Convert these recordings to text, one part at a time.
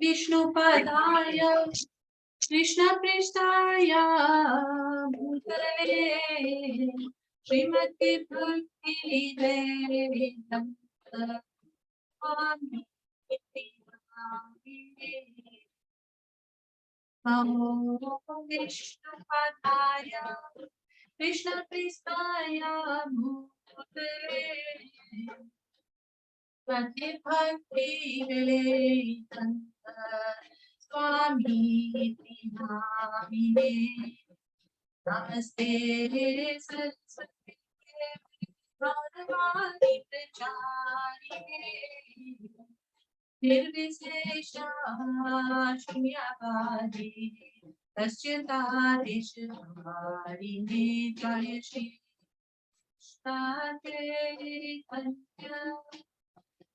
Vishnupadaya Krishna Pristaya Bhutale Srimati Bhakti Vedanta Swami Namo Vishnupadaya Krishna Pristaya Bhutale Srimati Bhakti Vedanta Swami Namine Namaste Saraswati Bhagavad Pracharine Nirvisesha Shunyavadi Tasyantadeshvarine Jaya Shri Chaitanya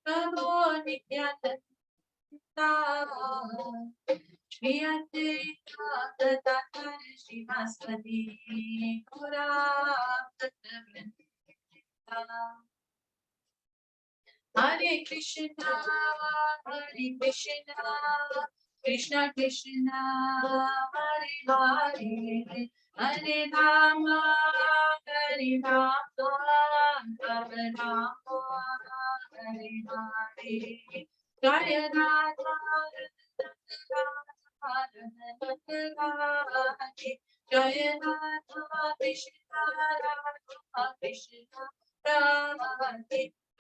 Prabhu Nityananda Shri Advaita Gadadhar Srivasadi Gaura Hare Krishna, Krishna Krishna, Hare Hare, Hare Rama, Hare Rama, Rama Rama, Hare Hare, Jaya Radha, Jaya Radha, Krishna Radha, Krishna Radha.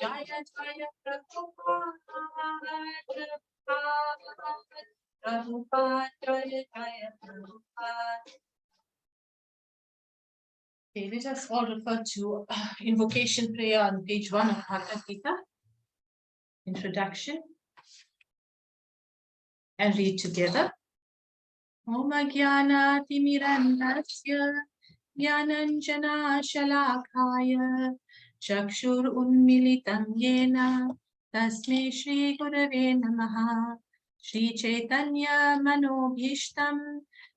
Jaya Jaya Prabhupada, Prabhupada, Jaya Jaya Prabhupada. Okay, let us all refer to invocation prayer on page 1 of Bhagavad Gita. Introduction. And read together. Om Jnana Timirandasya Jnananjana Shalakaya Chakshur Unmilitam Yena Tasmai Shri Gurave Namaha Shri Chaitanya Manobhishtam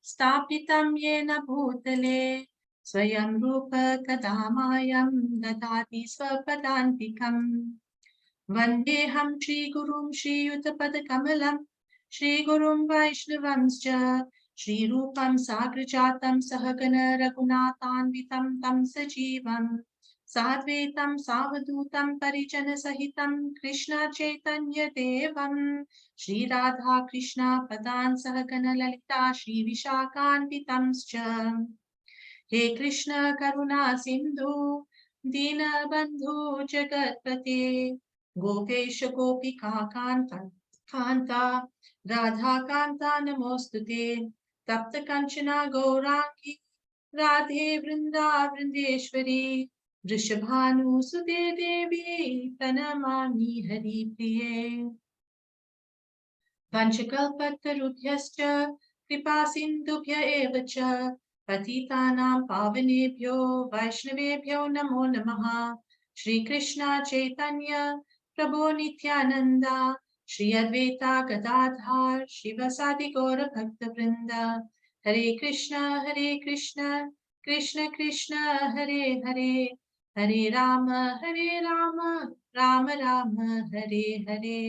Stapitam Yena Bhutale Swayam Rupa Kadamayam Dadati Swapadantikam Vandeham Shri Gurum Shri Yutapada Kamalam Shri Gurum Vaishnavamscha Shri Rupam Sagrajatam Sahagana Raghunathanvitam Tam Sajivam Sadvetam Savadutam Parijana Sahitam Krishna Chaitanya Devam Shri Radha Krishna Padan Sahagana Lalita Shri Vishakhanvitamscha He Krishna Karuna Sindhu Dina Bandhu Jagatpate Gopesha Gopika Kanta Radha Kanta Namostute Tapta Kanchana Gaurangi Radhe Vrinda Vrindeshwari Vrishabhanu Sude Devi Pranamami Hari Priye Vanchakalpatarubhyascha Kripa Sindhubhya Evacha Patitanam Pavanebhyo Vaishnavebhyo Namo Namaha Shri Krishna Chaitanya Prabhu Nityananda Shri Advaita Gadadhar Shivasadi Gaura Bhakta Vrinda Hare Krishna Krishna Krishna Hare Hare Hare Rama Rama Rama Hare Hare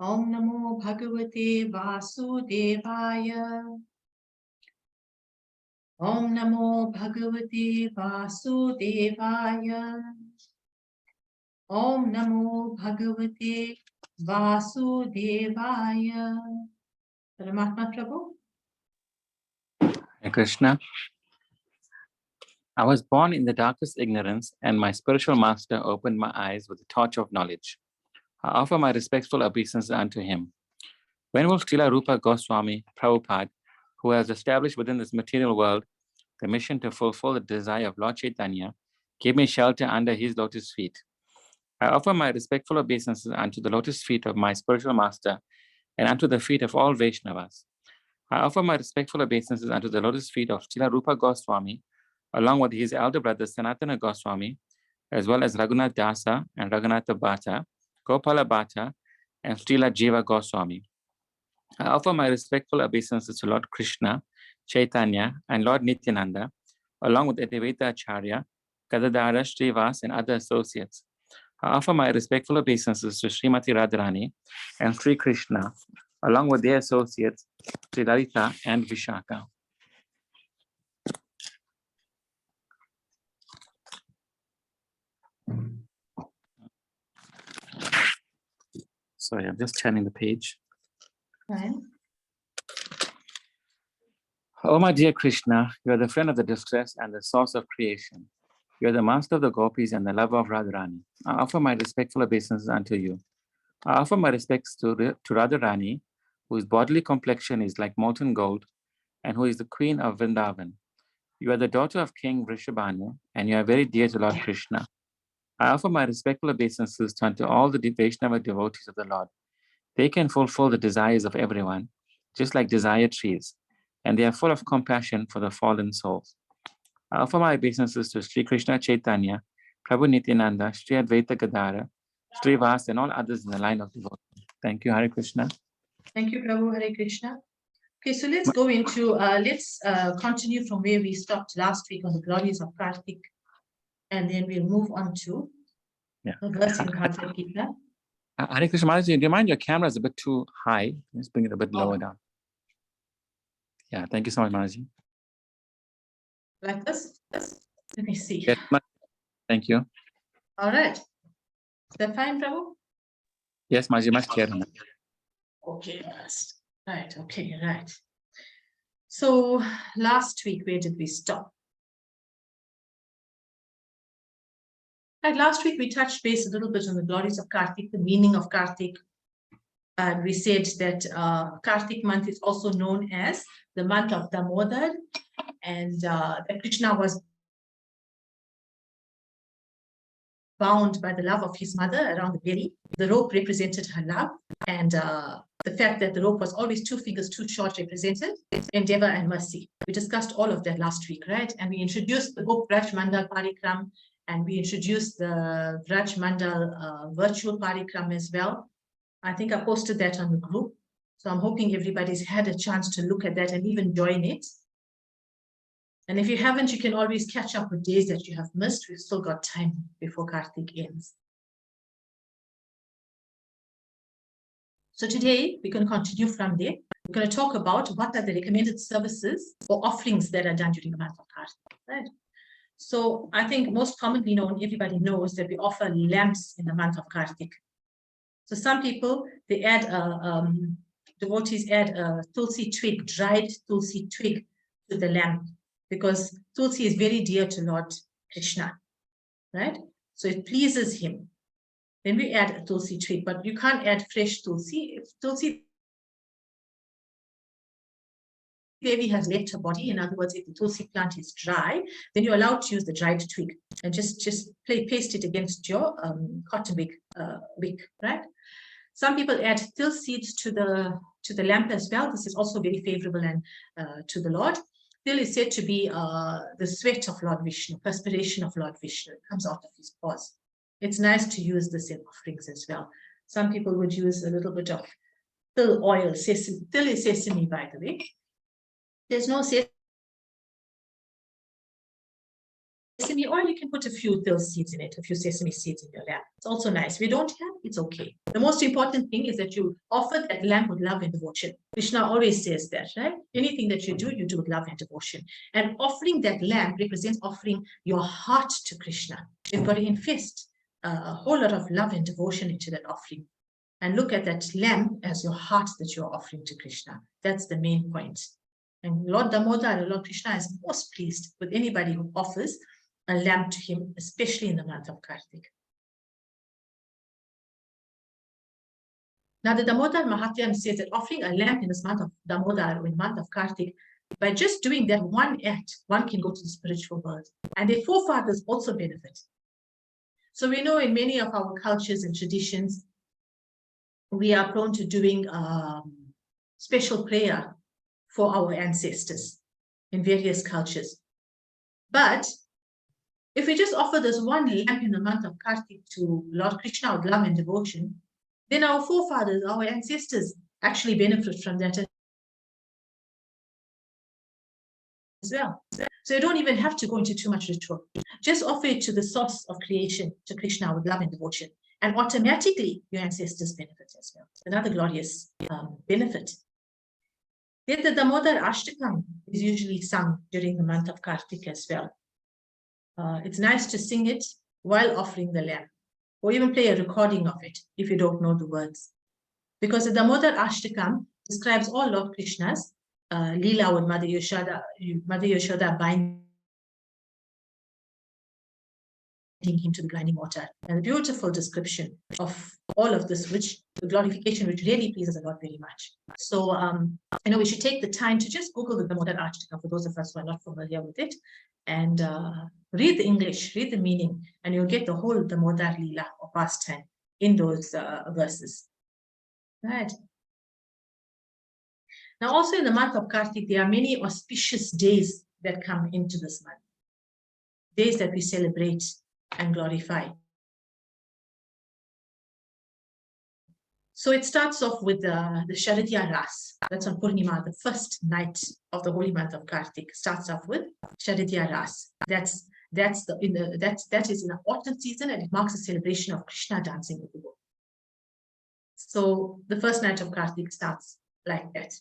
Om Namo Bhagavate Vasudevaya Om Namo Bhagavate Vasudevaya Om Namo Bhagavate Vasudevaya. Paramatma Prabhu. Hare Krishna. I was born in the darkest ignorance, and my spiritual master opened my eyes with the torch of knowledge. I offer my respectful obeisance unto him. Venerable Srila Rupa Goswami Prabhupada, who has established within this material world the mission to fulfill the desire of Lord Chaitanya, gave me shelter under his lotus feet. I offer my respectful obeisances unto the lotus feet of my spiritual master and unto the feet of all Vaishnavas. I offer my respectful obeisances unto the lotus feet of Srila Rupa Goswami, along with his elder brother Sanatana Goswami, as well as Raghunath Dasa and Raghunatha Bhatta, Gopala Bhatta, and Srila Jiva Goswami. I offer my respectful obeisances to Lord Krishna, Chaitanya, and Lord Nityananda, along with Advaita Acharya, Gadadhara, Srivas, and other associates. I offer my respectful obeisances to Srimati Radharani and Sri Krishna, along with their associates, Sri Lalita and Vishaka. Sorry, I'm just turning the page. Fine. Oh, my dear Krishna, you are the friend of the distressed and the source of creation. You are the master of the gopis and the lover of Radharani. I offer my respectful obeisances unto you. I offer my respects to Radharani, whose bodily complexion is like molten gold, and who is the queen of Vrindavan. You are the daughter of King Vrishabhanu, and you are very dear to Lord Krishna. I offer my respectful obeisances unto all the Vaishnava devotees of the Lord. They can fulfill the desires of everyone, just like desire trees, and they are full of compassion for the fallen souls. I offer my obeisances to Sri Krishna Chaitanya, Prabhu Nityananda, Sri Advaita Gadara, Sri Vas, and all others in the line of devotion. Thank you, Hare Krishna. Thank you, Prabhu. Hare Krishna. Okay, so let's go into, continue from where we stopped last week on the glories of Kartik, and then we'll move on to a verse in Bhagavad Gita. Hare Krishna, Maharaj, do you mind your camera is a bit too high? Let's bring it a bit lower down. Yeah, thank you so much, Maharaj. Like this? Let me see. Yes, thank you. All right. Is that fine, Prabhu? Yes, Maharaj, much clearer. Okay, right. Okay, right. So last week, where did we stop? Right, last week we touched base a little bit on the glories of Kartik, the meaning of Kartik. And we said that Kartik month is also known as the month of Damodar, and that Krishna was bound by the love of his mother around the belly. The rope represented her love, and the fact that the rope was always 2 fingers too short represented endeavor and mercy. We discussed all of that last week, right? And we introduced the Gop Vraj Mandal Parikram, and we introduced the Vraj Mandal virtual Parikram as well. I think I posted that on the group. So I'm hoping everybody's had a chance to look at that and even join it. And if you haven't, you can always catch up with days that you have missed. We've still got time before Kartik ends. So today, we're going to continue from there. We're going to talk about what are the recommended services or offerings that are done during the month of Kartik, right? So I think most commonly known, everybody knows that we offer lamps in the month of Kartik. So some people, they add, devotees add a tulsi twig, dried tulsi twig to the lamp, because tulsi is very dear to Lord Krishna, right? So it pleases him. Then we add a tulsi twig, but you can't add fresh tulsi. If tulsi Devi has left her body, in other words, if the tulsi plant is dry, then you're allowed to use the dried twig and just paste it against your cotton wick, right? Some people add till seeds to the lamp as well. This is also very favorable and to the Lord. Till is said to be the sweat of Lord Vishnu, perspiration of Lord Vishnu. It comes out of his pores. It's nice to use this in offerings as well. Some people would use a little bit of till oil, sesame. Till is sesame, by the way. There's no sesame oil, you can put a few till seeds in it, a few sesame seeds in your lamp. It's also nice. If you don't have, it's okay. The most important thing is that you offer that lamp with love and devotion. Krishna always says that, right? Anything that you do with love and devotion. And offering that lamp represents offering your heart to Krishna. You've got to invest a whole lot of love and devotion into that offering. And look at that lamp as your heart that you're offering to Krishna. That's the main point. And Lord Damodar, Lord Krishna is most pleased with anybody who offers a lamp to him, especially in the month of Kartik. Now, the Damodar Mahatyam says that offering a lamp in this month of Damodar, or in the month of Kartik, by just doing that one act, one can go to the spiritual world. And their forefathers also benefit. So we know in many of our cultures and traditions, we are prone to doing special prayer for our ancestors in various cultures. But if we just offer this one lamp in the month of Kartik to Lord Krishna with love and devotion, then our forefathers, our ancestors actually benefit from that as as well. So you don't even have to go into too much ritual. Just offer it to the source of creation, to Krishna, with love and devotion. And automatically your ancestors benefit as well. Another glorious benefit. Then the Damodar Ashtakam is usually sung during the month of Kartik as well. It's nice to sing it while offering the lamb, or even play a recording of it if you don't know the words. Because the Damodar Ashtakam describes all Lord Krishna's Leela with Mother Yashoda binding him to the blinding water. And a beautiful description of all of this, which the glorification, which really pleases the Lord very much. So, we should take the time to just Google the Damodar Ashtakam for those of us who are not familiar with it, and read the English, read the meaning, and you'll get the whole Damodar Leela or pastime in those verses. Right. Now, also in the month of Kartik, there are many auspicious days that come into this month. Days that we celebrate and glorify. So it starts off with the Sharadya Ras. That's on Purnima, the first night of the holy month of Kartik. Starts off with Sharadya Ras. That is in the autumn season, and it marks a celebration of Krishna dancing with the bull. So the first night of Kartik starts like that.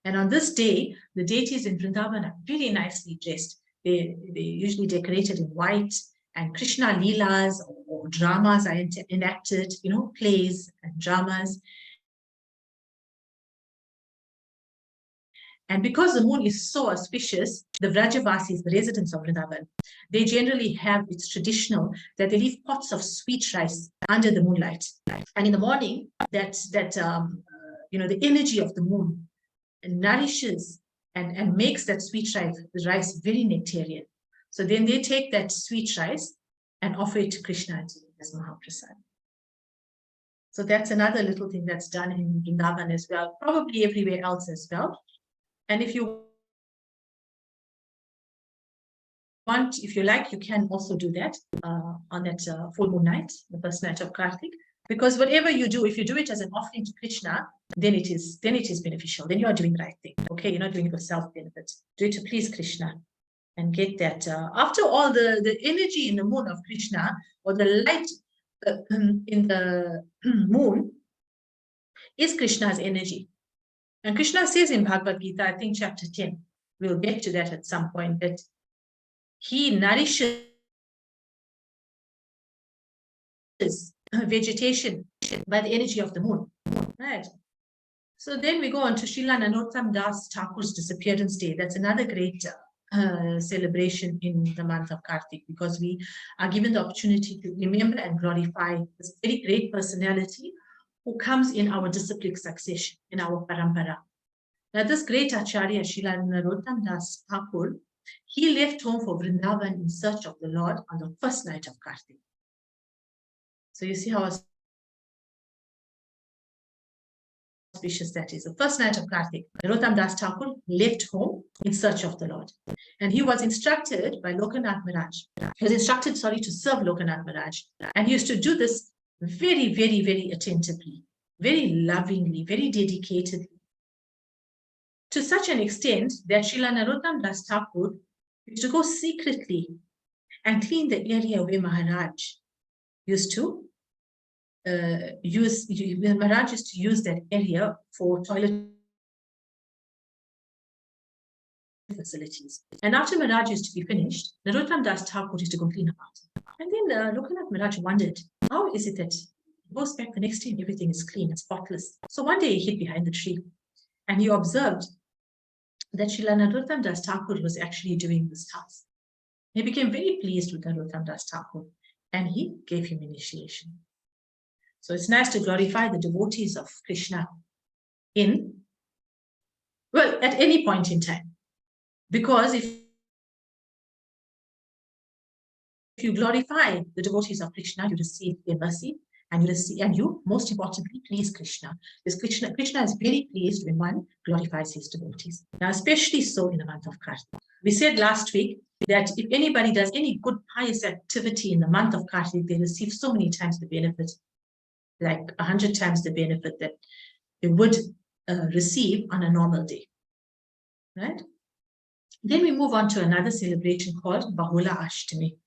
And on this day, the deities in Vrindavan are very nicely dressed. They usually decorated in white, and Krishna Leelas or dramas are enacted, plays and dramas. And because the moon is so auspicious, the Vrajavasis, the residents of Vrindavan, they generally have, it's traditional that they leave pots of sweet rice under the moonlight. And in the morning, the energy of the moon nourishes and makes that sweet rice very nectarian. So then they take that sweet rice and offer it to Krishna as Mahaprasad. So that's another little thing that's done in Vrindavan as well, probably everywhere else as well. And if you like, you can also do that on that full moon night, the first night of Kartik. Because whatever you do, if you do it as an offering to Krishna, then it is beneficial. Then you are doing the right thing. Okay, you're not doing it for self-benefit. Do it to please Krishna and get that. After all, the energy in the moon of Krishna, or the light in the moon, is Krishna's energy. And Krishna says in Bhagavad Gita, I think chapter 10, we'll get to that at some point, that he nourishes vegetation by the energy of the moon. Right. So then we go on to Srila Narottam Das Thakur's disappearance day. That's another great celebration in the month of Kartik, because we are given the opportunity to remember and glorify this very great personality who comes in our disciplic succession, in our parampara. Now, this great Acharya, Srila Narottam Das Thakur, he left home for Vrindavan in search of the Lord on the first night of Kartik. So you see how auspicious that is. The first night of Kartik, Narottam Das Thakur left home in search of the Lord. And he was instructed by Lokanath Maharaj. He was instructed, to serve Lokanath Maharaj. And he used to do this very, very, very attentively, very lovingly, very dedicatedly. To such an extent that Srila Narottam Das Thakur used to go secretly and clean the area where Maharaj used to use that area for toilet facilities. And after Maharaj used to be finished, Narottam Das Thakur used to go clean about. And then Lokanath Maharaj wondered, how is it that he goes back the next day and everything is clean and spotless? So one day he hid behind the tree and he observed that Srila Narottam Das Thakur was actually doing this task. He became very pleased with Narottam Das Thakur and he gave him initiation. So it's nice to glorify the devotees of Krishna at any point in time. Because if you glorify the devotees of Krishna, you receive their mercy, and you, most importantly, please Krishna. Because Krishna is very pleased when one glorifies his devotees. Now, especially so in the month of Kartik. We said last week that if anybody does any good pious activity in the month of Kartik, they receive so many times the benefit, like 100 times the benefit that they would receive on a normal day. Right? Then we move on to another celebration called Bahula Ashtami.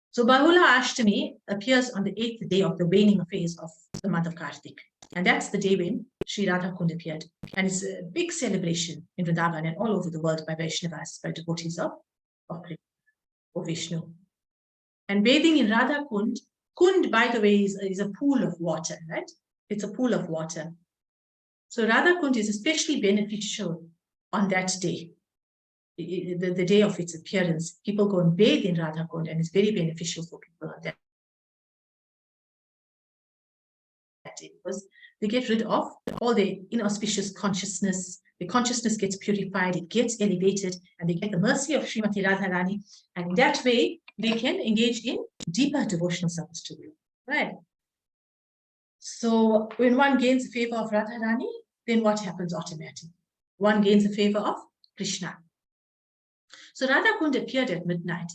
So Bahula Ashtami appears on the 8th day of the waning phase of the month of Kartik. And that's the day when Sri Radha Kund appeared. And it's a big celebration in Vrindavan and all over the world by Vaishnavas, by devotees of Vishnu. And bathing in Radha Kund, Kund, by the way, is a pool of water, right? It's a pool of water. So Radha Kund is especially beneficial on that day. The day of its appearance, people go and bathe in Radha Kund, and it's very beneficial for people on that day because they get rid of all the inauspicious consciousness. The consciousness gets purified, it gets elevated, and they get the mercy of Srimati Radharani. And in that way, they can engage in deeper devotional service to you, right? So when one gains the favor of Radharani, then what happens automatically? One gains the favor of Krishna. So Radha Kund appeared at midnight.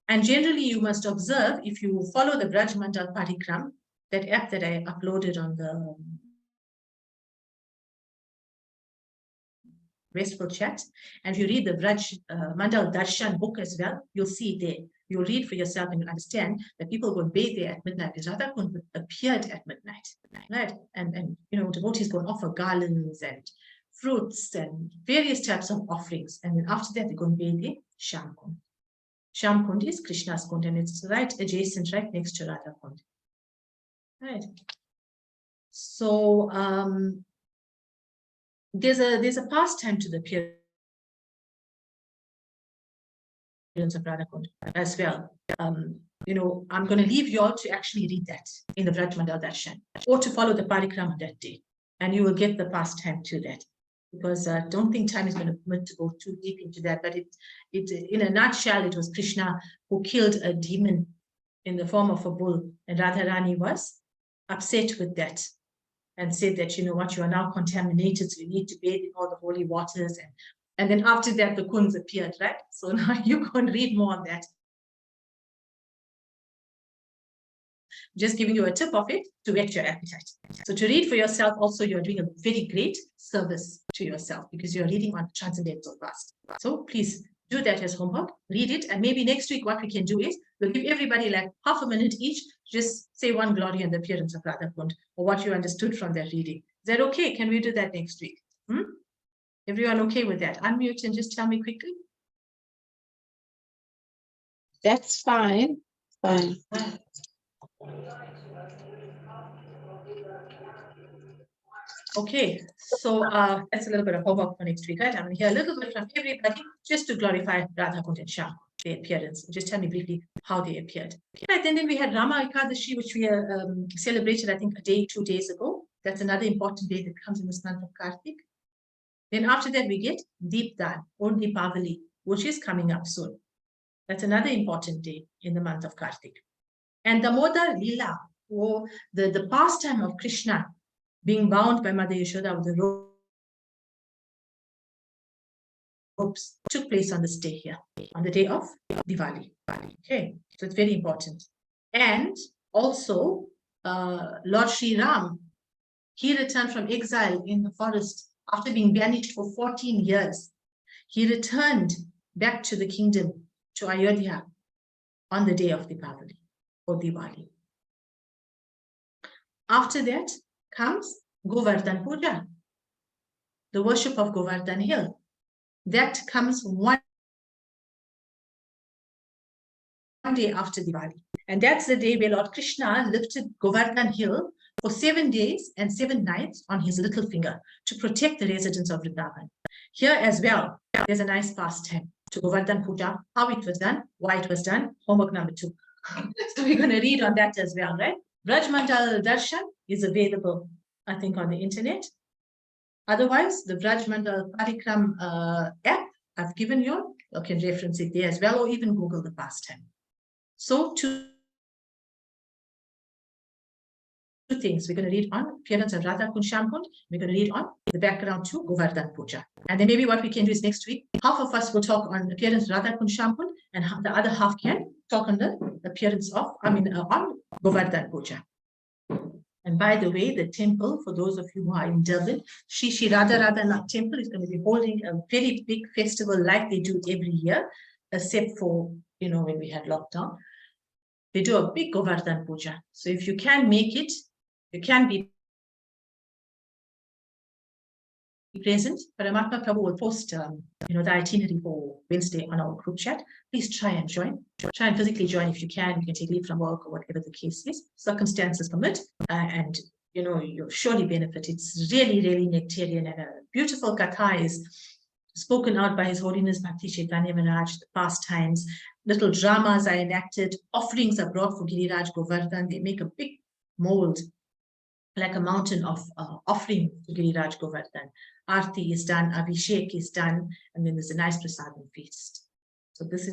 And generally, you must observe, if you follow the Braj Mandal Parikram, that app that I uploaded on the restful chat, and if you read the Braj Mandal Darshan book as well, you'll see there. You'll read for yourself and you'll understand that people go and bathe there at midnight because Radha Kund appeared at midnight, right? And you know, devotees go and offer garlands and fruits and various types of offerings. And then after that, they go and bathe in Shyam Kund. Shyam Kund is Krishna's Kund, and it's right adjacent, right next to Radha Kund. Right. So there's a pastime to the appearance of Radha Kund as well. You know, I'm going to leave you all to actually read that in the Braj Mandal Darshan, or to follow the Parikrama that day, and you will get the pastime to that. Because I don't think time is going to permit to go too deep into that. But it in a nutshell, it was Krishna who killed a demon in the form of a bull, and Radharani was upset with that and said that, you know what, you are now contaminated, so you need to bathe in all the holy waters. And then after that, the kunds appeared, right? So now you can read more on that. Just giving you a tip of it to whet your appetite. So to read for yourself, also, you're doing a very great service to yourself because you're reading on transcendental past. So please do that as homework, read it, and maybe next week what we can do is we'll give everybody like half a minute each, just say one glory and the appearance of Radha Kund, or what you understood from that reading. Is that okay? Can we do that next week? Everyone okay with that? Unmute and just tell me quickly. That's fine. Fine. Okay, so that's a little bit of homework for next week, right? I'm going to hear a little bit from everybody just to glorify Radha Kund and Shyam, their appearance. Just tell me briefly how they appeared. Right, and then we had Rama Ekadashi, which we celebrated, I think, 2 days ago. That's another important day that comes in this month of Kartik. Then after that, we get Deepdan or Deepavali, which is coming up soon. That's another important day in the month of Kartik. And Damodar Lila, or the pastime of Krishna, being bound by Mother Yashoda with the ropes, took place on this day here, on the day of Diwali. Okay, so it's very important. And also, Lord Sri Ram, he returned from exile in the forest after being banished for 14 years. He returned back to the kingdom, to Ayodhya, on the day of Deepavali or Diwali. After that comes Govardhan Puja, the worship of Govardhan Hill. That comes one day after Diwali. And that's the day where Lord Krishna lifted Govardhan Hill for 7 days and 7 nights on his little finger to protect the residents of Vrindavan. Here as well, there's a nice pastime to Govardhan Puja, how it was done, why it was done, homework number 2. So we're going to read on that as well, right? Braj Mandal Darshan is available, I think, on the internet. Otherwise, the Braj Mandal Parikram app I've given you can reference it there as well, or even Google the pastime. So two things. We're going to read on appearance of Radha Kund, Shyam Kund. We're going to read on the background to Govardhan Puja. And then maybe what we can do is next week, half of us will talk on appearance of Radha Kund, Shyam Kund, and the other half can talk on the appearance of, on Govardhan Puja. And by the way, the temple, for those of you who are in Durban, Shri Radha Radhanath Temple is going to be holding a very big festival like they do every year, except for, when we had lockdown. They do a big Govardhan Puja. So if you can make it, you can be present. Paramatma Prabhu will post, the itinerary for Wednesday on our group chat. Please try and join. Try and physically join if you can. You can take leave from work or whatever the case is. Circumstances permit, and you'll surely benefit. It's really, really nectarian, and a beautiful katha is spoken out by His Holiness Bhakti Chaitanya Maharaj. The pastimes, little dramas are enacted, offerings are brought for Giriraj Govardhan. They make a big mold, like a mountain of offering to Giriraj Govardhan. Aarti is done, Abhishek is done, and then there's a nice prasadam feast. So this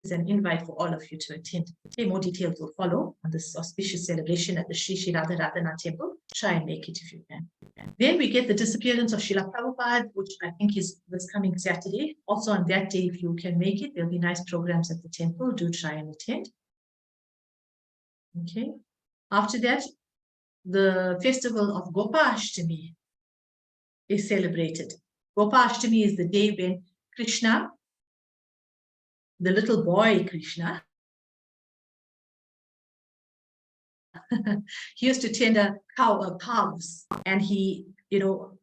is an invite for all of you to attend. Okay, more details will follow on this auspicious celebration at the Shri Radha Radhanath Temple. Try and make it if you can. Then we get the disappearance of Srila Prabhupada, which I think is this coming Saturday. Also on that day, if you can make it, there'll be nice programs at the temple. Do try and attend. Okay. After that, the festival of Gopa Ashtami is celebrated. Gopa Ashtami is the day when Krishna, the little boy Krishna, he used to tend a cows, and he,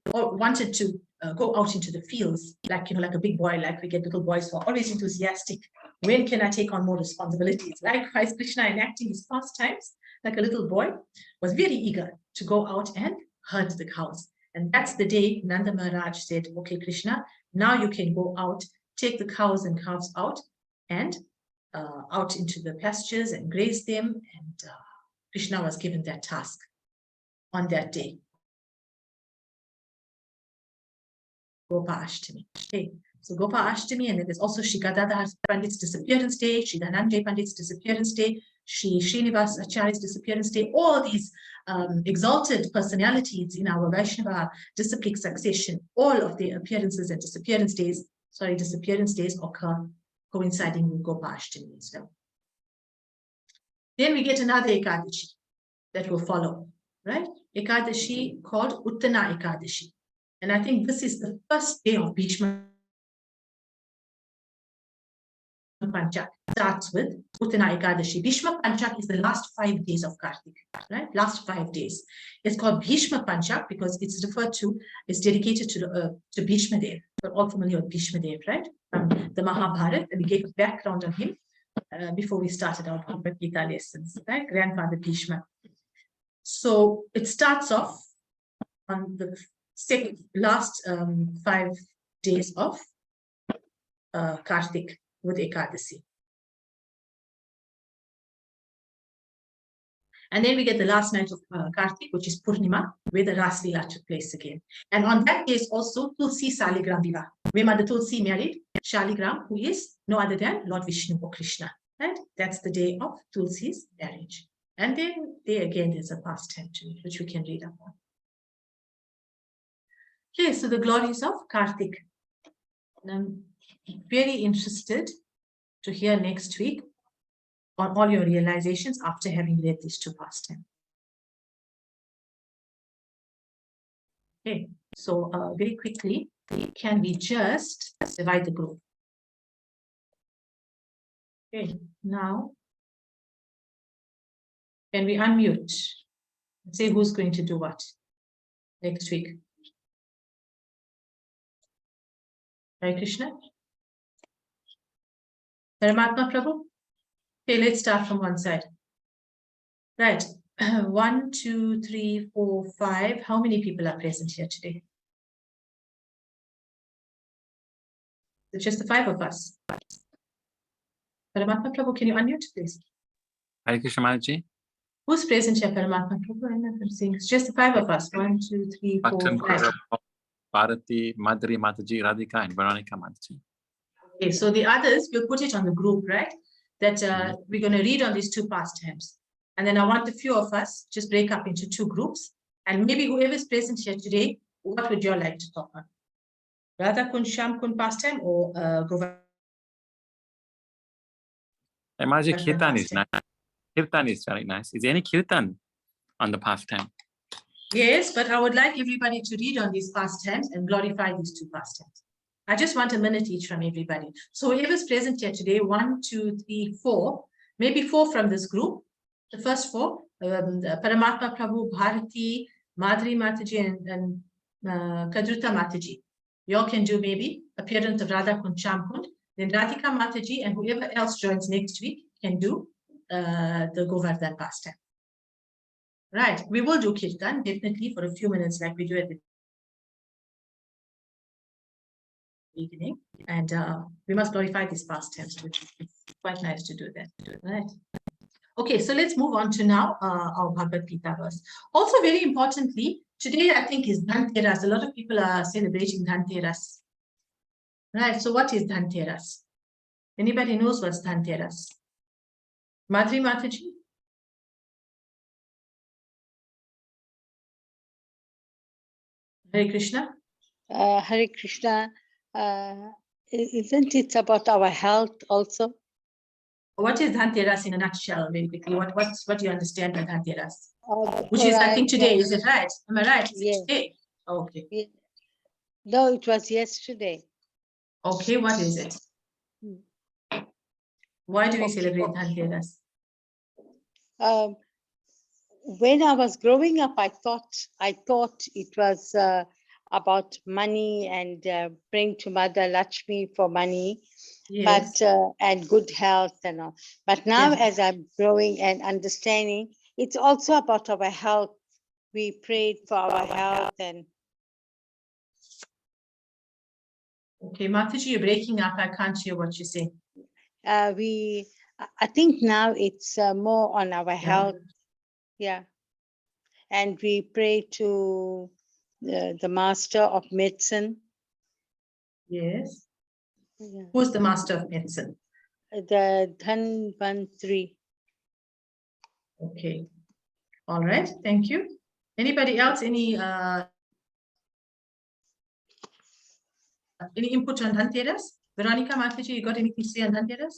wanted to go out into the fields, like a big boy, like we get little boys who are always enthusiastic. When can I take on more responsibilities? Likewise, Krishna, enacting his pastimes like a little boy, was very eager to go out and herd the cows. And that's the day Nanda Maharaj said, okay, Krishna, now you can go out, take the cows and calves out, and out into the pastures and graze them. And Krishna was given that task on that day. Gopa Ashtami. Okay. So Gopa Ashtami, and then there's also Shri Gadadhar Pandit's disappearance day, Shri Dhananjay Pandit's disappearance day, Shri Srinivas Acharya's disappearance day. All these exalted personalities in our Vaishnava disciplic succession, all of their appearances and disappearance days occur coinciding with Gopa Ashtami as well. Then we get another Ekadashi that will follow, right? Ekadashi called Uttana Ekadashi. And I think this is the first day of Bhishma Panchak. Starts with Uttana Ekadashi. Bhishma Panchak is the last 5 days of Kartik, right? Last 5 days. It's called Bhishma Panchak because it's referred to, it's dedicated to Bhishma Dev. We're all familiar with Bhishma Dev, right? From the Mahabharata, and we gave a background on him before we started our Bhagavad Gita lessons, right? Grandfather Bhishma. So it starts off on the last 5 days of Kartik with Ekadasi. And then we get the last night of Kartik, which is Purnima, where the Ras Leela took place again. And on that day is also Tulsi Saligram Viva, where Mother Tulsi married Shaligram, who is no other than Lord Vishnu or Krishna. Right? That's the day of Tulsi's marriage. And then there again there's a pastime to it, which we can read up on. Okay, so the glories of Kartik. And I'm very interested to hear next week on all your realizations after having read these two pastimes. Okay, so very quickly, can we just divide the group? Okay, now, can we unmute and say who's going to do what next week? Hare Krishna. Paramatma Prabhu. Okay, let's start from one side. Right. 1, 2, 3, 4, 5. How many people are present here today? It's just the 5 of us. Paramatma Prabhu, can you unmute, please? Hare Krishna Mataji. Who's present here, Paramatma Prabhu? I'm not seeing. It's just the 5 of us. 1, 2, 3, 4, 5. Bharati, Madhuri Mataji, Radhika, and Veronica Mataji. Okay, so the others, we'll put it on the group, right? That we're going to read on these two pastimes. And then I want a few of us just break up into 2 groups. And maybe whoever is present here today, what would you like to talk on? Radha Kun, Sham Kun pastime or Govardhan? Mataji, Kirtan is nice. Kirtan is very nice. Is there any kirtan on the pastime? Yes, but I would like everybody to read on these pastimes and glorify these two pastimes. I just want a minute each from everybody. So whoever's present here today, 1, 2, 3, 4, maybe 4 from this group. The first 4, Paramatma Prabhu, Bharati, Madhuri Mataji, and Kadruta Mataji. You all can do maybe appearance of Radha Kund, Shamkund. Then Radhika Mataji and whoever else joins next week can do the Govardhan pastime. Right, we will do Kirtan definitely for a few minutes like we do at the beginning. And we must glorify these pastimes too. It's quite nice to do that. Right. Okay, so let's move on to now our Bhagavad Gita verse. Also very importantly, today I think is Dhanteras. A lot of people are celebrating Dhanteras. Right, so what is Dhanteras? Anybody knows what's Dhanteras? Madhuri Mataji? Hare Krishna. Hare Krishna. Isn't it about our health also? What is Dhanteras in a nutshell, very quickly? What do you understand by Dhanteras? Oh, Which is, I right, think, today, yes. is it right? Am I right? Is it Yes. today? Okay. Yeah. No, it was yesterday. Okay, what is it? Why do we celebrate Dhanteras? When I was growing up, I thought it was about money and praying to Mother Lakshmi for money, Yes. but and good health and all. But now, Yes. as I'm growing and understanding, it's also about our health. We prayed for our health and. Okay, Mataji, you're breaking up. I can't hear what you say. I think now it's more on our health. Yeah. And we pray to the master of medicine. Yes. Yeah. Who's the master of medicine? The Dhanvantri. Okay. All right. Thank you. Anybody else? Any input on Dhanteras? Veronica, Mataji, you got anything to say on Dhanteras?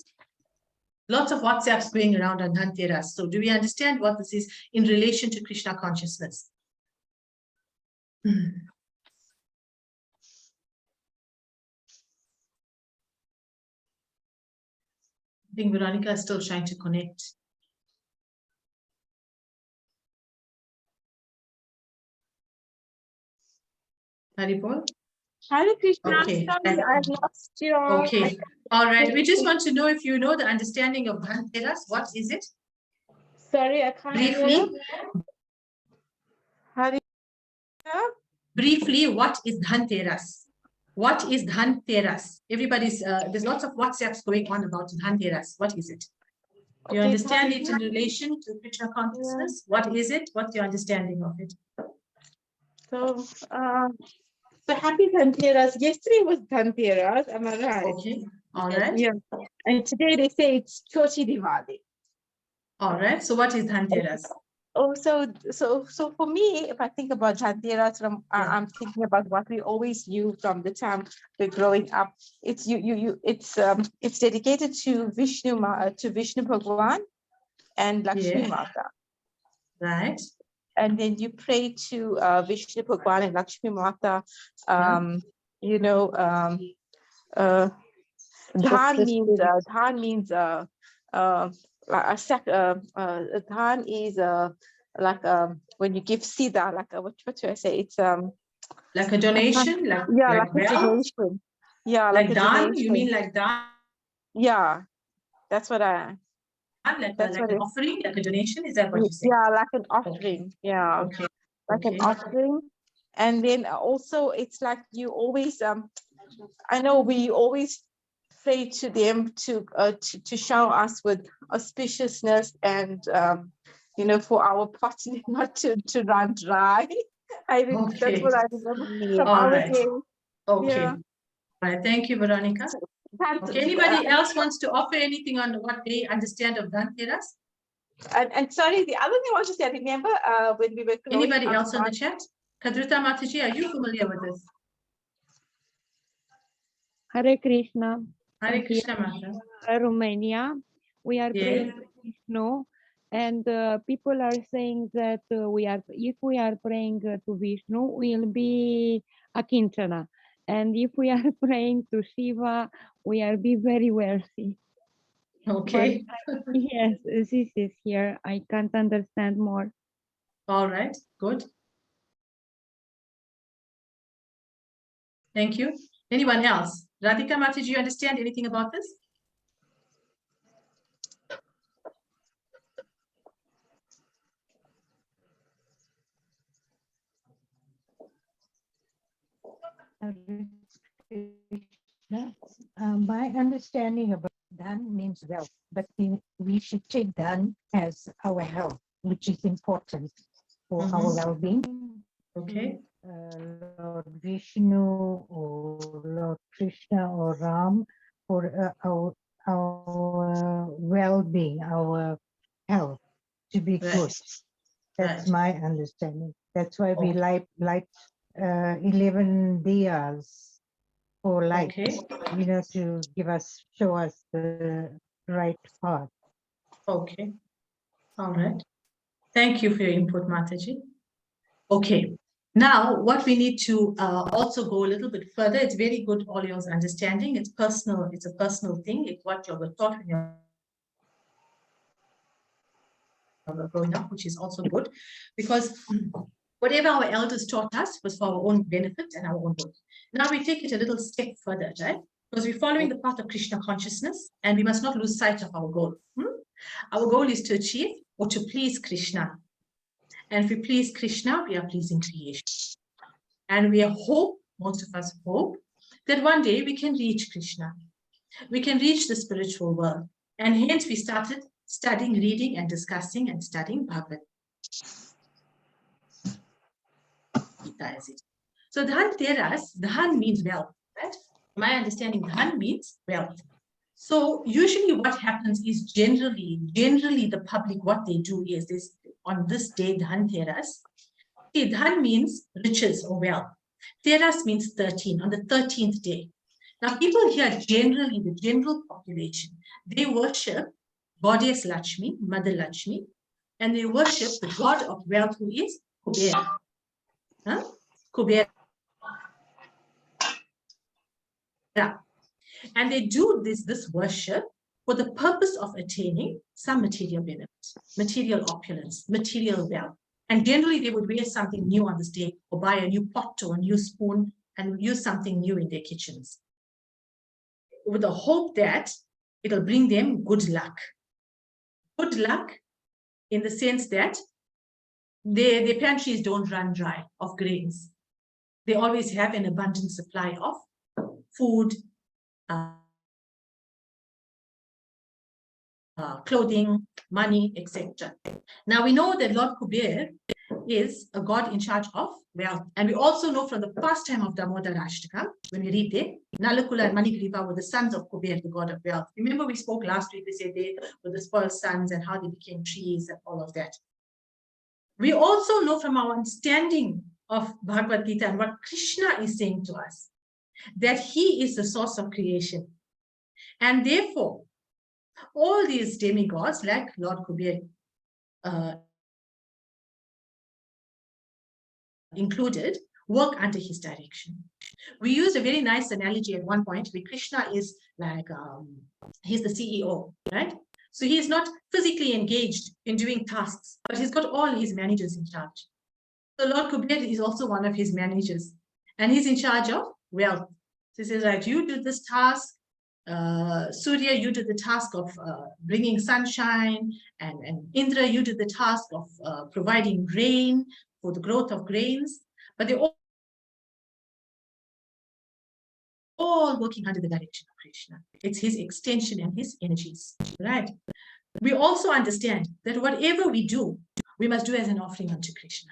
Lots of WhatsApps going around on Dhanteras. So do we understand what this is in relation to Krishna consciousness? I think Veronica is still trying to connect. Haripol? Hare Krishna. Okay. Sorry, I've lost you all. Okay. All right. We just want to know if you know the understanding of Dhanteras. What is it? Sorry, I can't Briefly. hear. Hare Krishna. Briefly, what is Dhanteras? What is Dhanteras? Everybody's, there's lots of WhatsApps going on about Dhanteras. What is it? Do you Okay, understand it in Dhanteras. relation to Krishna consciousness? What is it? What's your understanding of it? So happy Dhanteras. Yesterday was Dhanteras, am I right? Okay. All right. Yeah. And today they say it's Choti Diwali. All right. So what is Dhanteras? Oh, so for me, if I think about Dhanteras, I'm thinking about what we always knew from the time we're growing up. It's it's dedicated to Vishnu Bhagwan and Lakshmi Yes. Mata. Right. And then you pray to Vishnu Bhagwan and Lakshmi Mata. You know, Dhan means Dhan is like when you give Siddha, like what should I say? It's like a donation, like like a wealth? donation. Yeah, like a Dan? donation. You mean like Dan? Yeah, that's what Like that's an offering, like a donation? Is that what you say? Yeah, like an offering. Yeah. Okay. Like an offering. And then also it's like you always I know we always pray to them to shower us with auspiciousness and you know, for our pots not to run dry. That's what I remember from All our right. day. Okay. Yeah. All right. Thank you, Veronica. Okay. Anybody else wants to offer anything on what they understand of Dhanteras? And sorry, the other thing I want to say, I remember when we were growing Anybody up, else on the chat? Kadruta Mataji, are you familiar with this? Hare Krishna. Hare Krishna, Mata. Romania. We are Yeah. praying to Vishnu And people are saying that if we are praying to Vishnu, we'll be Akinchana. And if we are praying to Shiva, we'll be very wealthy. Okay. Yes, this is here. I can't understand more. All right. Good. Thank you. Anyone else? Radhika Mati, do you understand anything about this? My understanding about Dhan means wealth, but we should take Dhan as our health, which is important for our well-being. Okay. Lord Vishnu or Lord Krishna or Ram for our well-being, our health to be Right. good. That's Right. my understanding. That's why we Okay. light 11 diyas for light, Okay. to show us the right path. Okay. All right. Thank you for your input, Mataji. Okay. Now, what we need to also go a little bit further. It's very good, all your understanding. It's personal. It's a personal thing. It's what you were taught when you were growing up, which is also good, because whatever our elders taught us was for our own benefit and our own good. Now we take it a little step further, right? Because we're following the path of Krishna consciousness, and we must not lose sight of our goal. Our goal is to achieve or to please Krishna. And if we please Krishna, we are pleasing creation. And we hope, most of us hope, that one day we can reach Krishna. We can reach the spiritual world. And hence we started studying, reading, and discussing and studying Bhagavad Gita, is it? So Dhanteras, Dhan means wealth, right? My understanding, Dhan means wealth. So usually what happens is generally the public, what they do is this, on this day, Dhanteras, Dhan means riches or wealth. Teras means 13, on the 13th day. Now people here, generally the general population, they worship goddess Lakshmi, Mother Lakshmi, and they worship the god of wealth, who is Kubera. Kubera. And they do this worship for the purpose of attaining some material benefit, material opulence, material wealth. And generally they would wear something new on this day, or buy a new pot or a new spoon and use something new in their kitchens, with the hope that it'll bring them good luck. Good luck in the sense that their pantries don't run dry of grains. They always have an abundant supply of food, clothing, money, etc. Now we know that Lord Kuber is a god in charge of wealth. And we also know from the past time of Damodar Ashtakam, when we read it, Nalakula and Manigriva were the sons of Kuber, the god of wealth. Remember we spoke last week, we said they were the spoiled sons and how they became trees and all of that. We also know from our understanding of Bhagavad Gita and what Krishna is saying to us, that he is the source of creation. And therefore, all these demigods, like Lord Kuber included, work under his direction. We used a very nice analogy at one point where Krishna is like, he's the CEO, right? So he is not physically engaged in doing tasks, but he's got all his managers in charge. So Lord Kuber is also one of his managers, and he's in charge of wealth. So he says, right, you do this task, Surya, you do the task of bringing sunshine, and Indra, you do the task of providing rain for the growth of grains, but they're all working under the direction of Krishna. It's his extension and his energies, right? We also understand that whatever we do, we must do as an offering unto Krishna.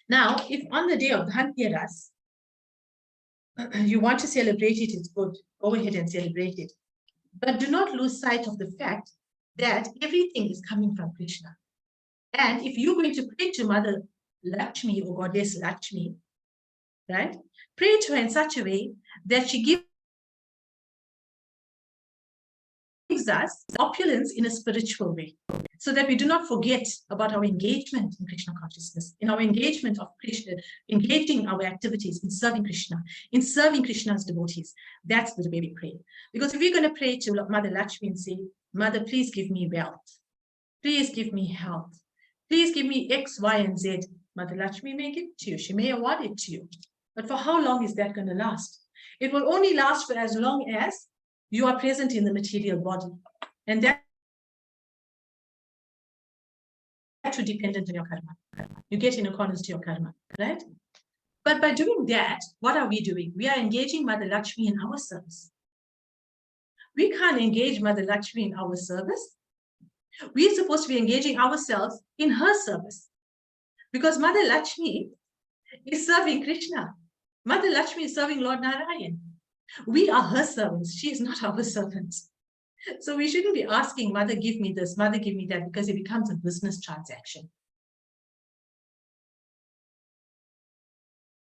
Now, if on the day of Dhanteras, you want to celebrate it, it's good. Go ahead and celebrate it. But do not lose sight of the fact that everything is coming from Krishna. And if you're going to pray to Mother Lakshmi or Goddess Lakshmi, right, pray to her in such a way that she gives gives us opulence in a spiritual way, so that we do not forget about our engagement in Krishna consciousness, in our engagement of Krishna, engaging our activities in serving Krishna, in serving Krishna's devotees. That's the way we pray. Because if we're going to pray to Mother Lakshmi and say, Mother, please give me wealth, please give me health, please give me X, Y, and Z, Mother Lakshmi may give it to you, she may award it to you. But for how long is that going to last? It will only last for as long as you are present in the material body. And that too dependent on your karma. You get in accordance to your karma, right? But by doing that, what are we doing? We are engaging Mother Lakshmi in our service. We can't engage Mother Lakshmi in our service. We're supposed to be engaging ourselves in her service. Because Mother Lakshmi is serving Krishna. Mother Lakshmi is serving Lord Narayan. We are her servants. She is not our servants. So we shouldn't be asking, Mother, give me this, Mother, give me that, because it becomes a business transaction.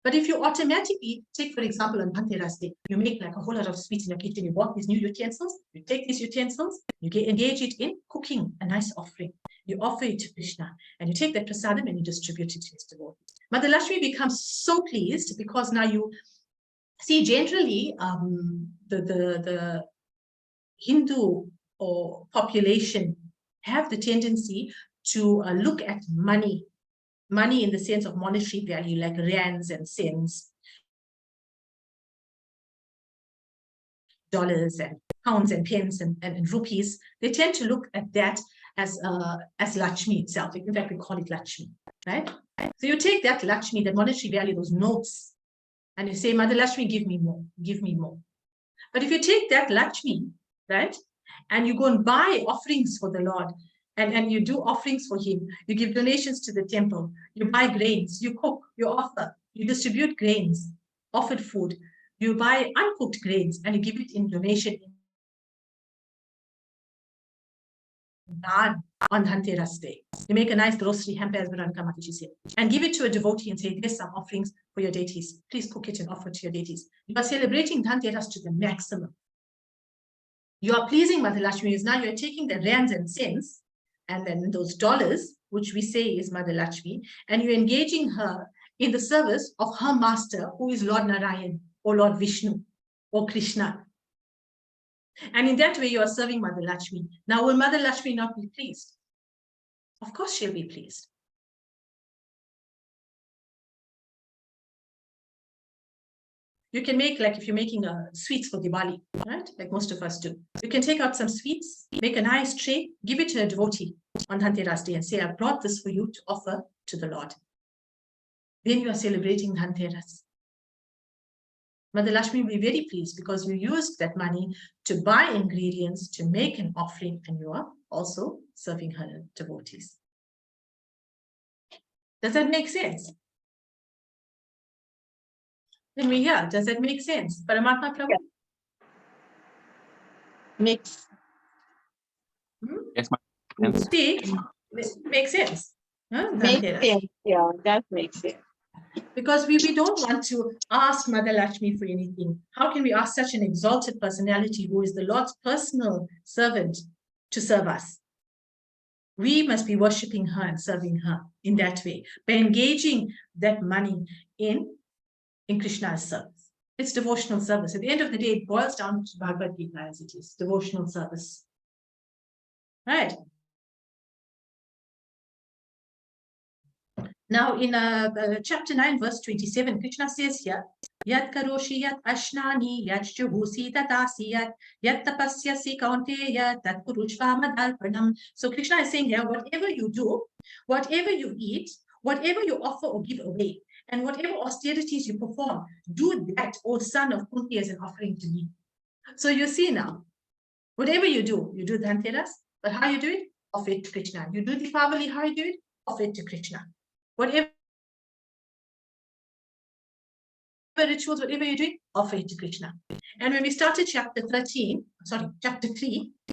But if you automatically take, for example, on Dhanteras Day, you make like a whole lot of sweets in your kitchen, you bought these new utensils, you take these utensils, you engage it in cooking a nice offering. You offer it to Krishna, and you take that prasadam and you distribute it to his devotees. Mother Lakshmi becomes so pleased because now you see, generally, the Hindu or population have the tendency to look at money in the sense of monetary value, like rands and cents, dollars and pounds and pence and rupees. They tend to look at that as Lakshmi itself. In fact, we call it Lakshmi, right? So you take that Lakshmi, the monetary value, those notes, and you say, Mother Lakshmi, give me more, give me more. But if you take that Lakshmi, right, and you go and buy offerings for the Lord, and you do offerings for him, you give donations to the temple, you buy grains, you cook, you offer, you distribute grains, offered food, you buy uncooked grains, and you give it in donation on Dhanteras Day. You make a nice grocery hamper, as Veronica Mataji said, and give it to a devotee and say, there's some offerings for your deities. Please cook it and offer it to your deities. You are celebrating Dhanteras to the maximum. You are pleasing Mother Lakshmi, because now you are taking the rands and cents and then those dollars, which we say is Mother Lakshmi, and you're engaging her in the service of her master, who is Lord Narayan or Lord Vishnu or Krishna. And in that way, you are serving Mother Lakshmi. Now, will Mother Lakshmi not be pleased? Of course, she'll be pleased. You can make, like if you're making sweets for Diwali, right? Like most of us do. You can take out some sweets, make a nice tray, give it to a devotee on Dhanteras Day and say, I brought this for you to offer to the Lord. Then you are celebrating Dhanteras. Mother Lakshmi will be very pleased because you used that money to buy ingredients, to make an offering, and you are also serving her devotees. Does that make sense? Then we hear, does that make sense? Paramatma Prabhu? Makes Yes, ma'am. See, makes sense. Huh? Makes sense. Yeah, that makes sense. Because we don't want to ask Mother Lakshmi for anything. How can we ask such an exalted personality who is the Lord's personal servant to serve us? We must be worshipping her and serving her in that way, by engaging that money in Krishna's service. It's devotional service. At the end of the day, it boils down to Bhagavad Gita as it is, devotional service. Right? Now, in chapter 9, verse 27, Krishna says here, Yat karoshi yat ashnani yat juhusi tatasi yat tapasyasi kaunteya tat purushvamadalpanam. So Krishna is saying here, whatever you do, whatever you eat, whatever you offer or give away, and whatever austerities you perform, do that, O son of Kunti, as an offering to me. So you see now, whatever you do Dhanteras, but how you do it? Offer it to Krishna. You do Deepavali, how you do it? Offer it to Krishna. Whatever rituals, whatever you do, offer it to Krishna. And when we started chapter 3,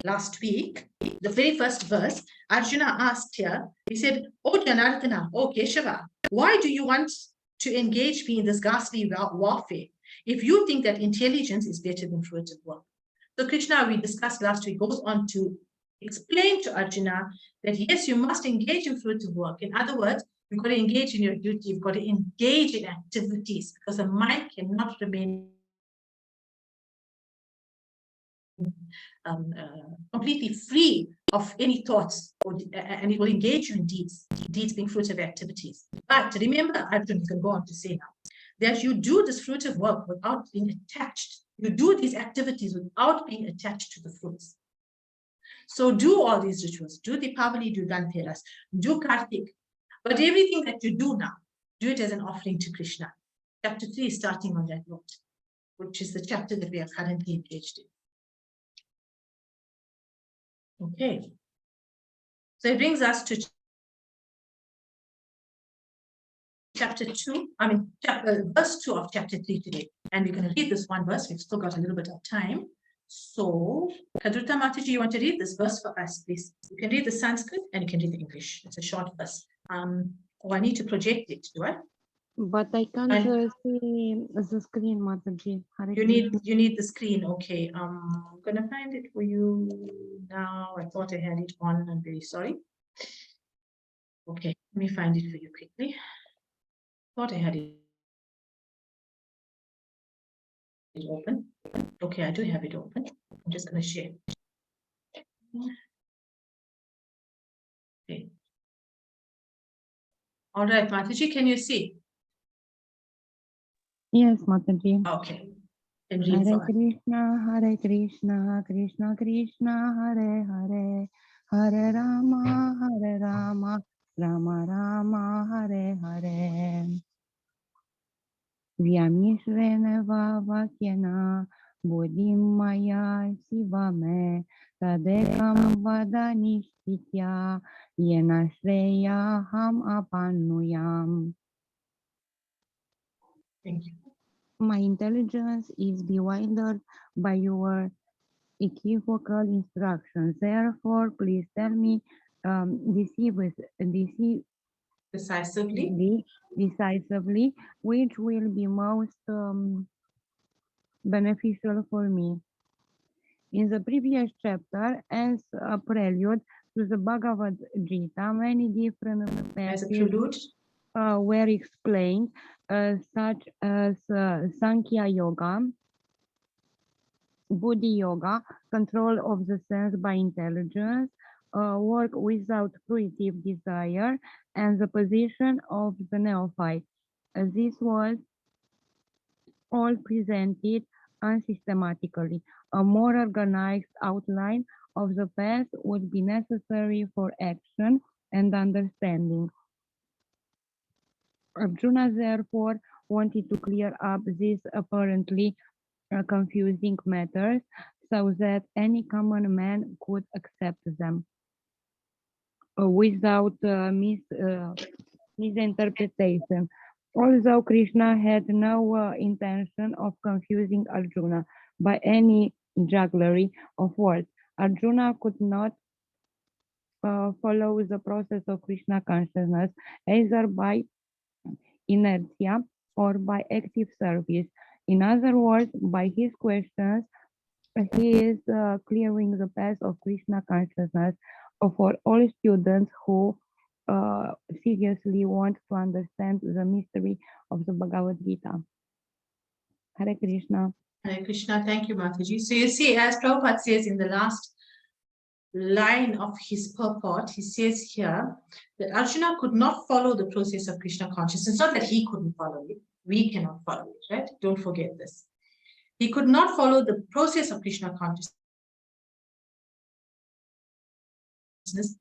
last week, the very first verse, Arjuna asked here, he said, Oh Janardana, oh Keshava, why do you want to engage me in this ghastly warfare if you think that intelligence is better than fruitive work? So Krishna, we discussed last week, goes on to explain to Arjuna that yes, you must engage in fruitive work. In other words, you've got to engage in your duty, you've got to engage in activities, because the mind cannot remain completely free of any thoughts, and it will engage you in deeds being fruitive activities. But remember, Arjuna can go on to say now, that you do this fruitive work without being attached. You do these activities without being attached to the fruits. So do all these rituals, do Deepavali, do Dhanteras, do Kartik, but everything that you do now, do it as an offering to Krishna. Chapter 3 is starting on that note, which is the chapter that we are currently engaged in. Okay, so it brings us to chapter 2, verse 2 of chapter 3 today. And we're going to read this one verse. We've still got a little bit of time. So, Kadruta Mataji, you want to read this verse for us, please? You can read the Sanskrit and you can read the English. It's a short verse. Oh, I need to project it, do I? But I can't see the screen, Mataji. You need the screen. Okay. I'm gonna find it for you now. I thought I had it on. I'm very sorry. Okay, let me find it for you quickly. Thought I had it open. Okay, I do have it open. I'm just gonna share. Okay. All right, Mataji, can you see? Yes, Mataji. Okay. And read Hare for us. Krishna, Krishna Krishna, Hare Hare, Hare Rama, Rama Rama, Hare Hare. Vyamishvena vakyana, bodhim maya sivame, tadekam vada nishtitya, yena shreya ham apanuyam. Thank you. My intelligence is bewildered by your equivocal instructions. Therefore, please tell me decisively which will be most beneficial for me. In the previous chapter, as a prelude to the Bhagavad Gita, many different As a methods prelude. were explained, such as Sankhya Yoga, Buddhi Yoga, control of the sense by intelligence, work without fruitive desire, and the position of the neophyte. This was all presented unsystematically. A more organized outline of the path would be necessary for action and understanding. Arjuna therefore wanted to clear up these apparently confusing matters so that any common man could accept them without misinterpretation. Although Krishna had no intention of confusing Arjuna by any jugglery of words, Arjuna could not follow the process of Krishna consciousness either by inertia or by active service. In other words, by his questions, he is clearing the path of Krishna consciousness for all students who seriously want to understand the mystery of the Bhagavad Gita. Hare Krishna. Hare Krishna. Thank you, Mataji. So you see, as Prabhupada says in the last line of his purport, he says here that Arjuna could not follow the process of Krishna consciousness. Not that he couldn't follow it. We cannot follow it, right? Don't forget this. He could not follow the process of Krishna consciousness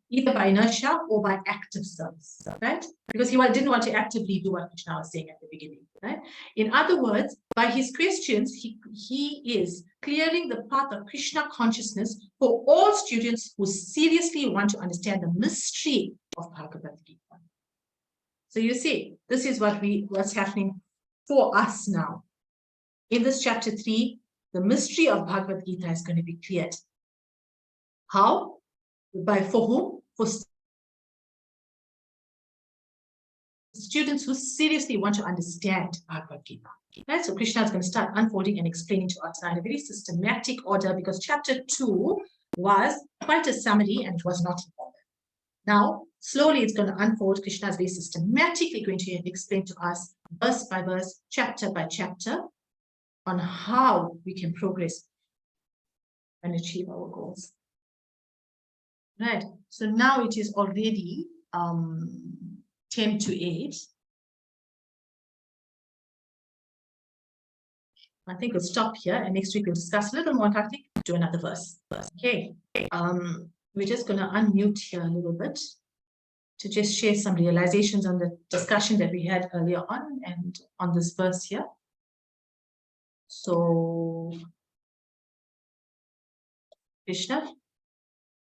either by inertia or by active service, right? Because he didn't want to actively do what Krishna was saying at the beginning, right? In other words, by his questions, he is clearing the path of Krishna consciousness for all students who seriously want to understand the mystery of Bhagavad Gita. So you see, this is what's happening for us now. In this chapter 3, the mystery of Bhagavad Gita is going to be cleared. How? For whom? For students who seriously want to understand Bhagavad Gita. Right? So Krishna is going to start unfolding and explaining to us in a very systematic order, because chapter 2 was quite a summary and it was not important. Now, slowly it's going to unfold. Krishna is very systematically going to explain to us verse by verse, chapter by chapter, on how we can progress and achieve our goals. Right. So now it is already 10 to 8. I think we'll stop here, and next week we'll discuss a little more, Kartik, do another verse. Okay. We're just going to unmute here a little bit to just share some realizations on the discussion that we had earlier on and on this verse here. So, Krishna,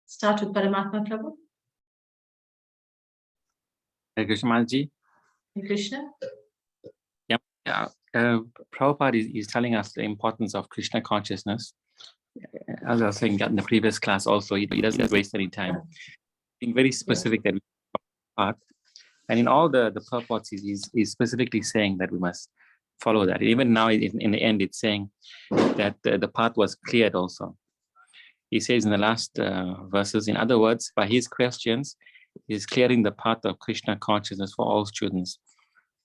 start with Paramatma Prabhu. Hare Krishna Maharaj-ji. Krishna. Yeah. Prabhupada is telling us the importance of Krishna consciousness. As I was saying in the previous class also, he doesn't waste any time. Being very specific that we part. And in all the purports, he's specifically saying that we must follow that. Even now, in the end, it's saying that the path was cleared also. He says in the last verses, in other words, by his questions, he's clearing the path of Krishna consciousness for all students